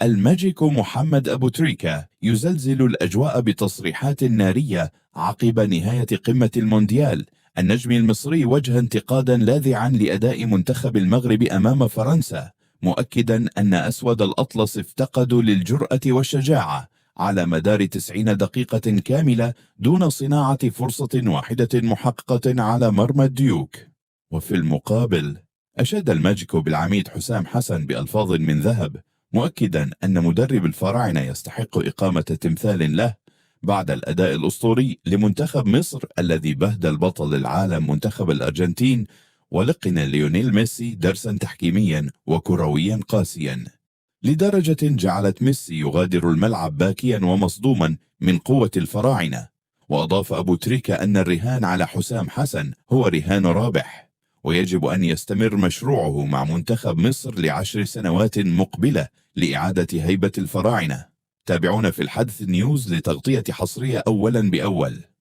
الماجيكو محمد أبو تريكة يزلزل الأجواء بتصريحات نارية عقب نهاية قمة المونديال. النجم المصري وجه انتقادا لاذعا لأداء منتخب المغرب أمام فرنسا، مؤكدا أن أسود الأطلس افتقدوا للجرأة والشجاعة على مدار 90 دقيقة كاملة دون صناعة فرصة واحدة محققة على مرمى الديوك. وفي المقابل أشاد الماجيكو بالعميد حسام حسن بألفاظ من ذهب، مؤكدا أن مدرب الفراعنة يستحق إقامة تمثال له بعد الأداء الأسطوري لمنتخب مصر الذي بهدل بطل العالم منتخب الأرجنتين، ولقن ليونيل ميسي درسا تحكيميا وكرويا قاسيا لدرجة جعلت ميسي يغادر الملعب باكيا ومصدوما من قوة الفراعنة. وأضاف أبو تريكة أن الرهان على حسام حسن هو رهان رابح، ويجب أن يستمر مشروعه مع منتخب مصر ل10 سنوات مقبلة لإعادة هيبة الفراعنة. تابعونا في الحدث نيوز لتغطية حصرية أولا بأول.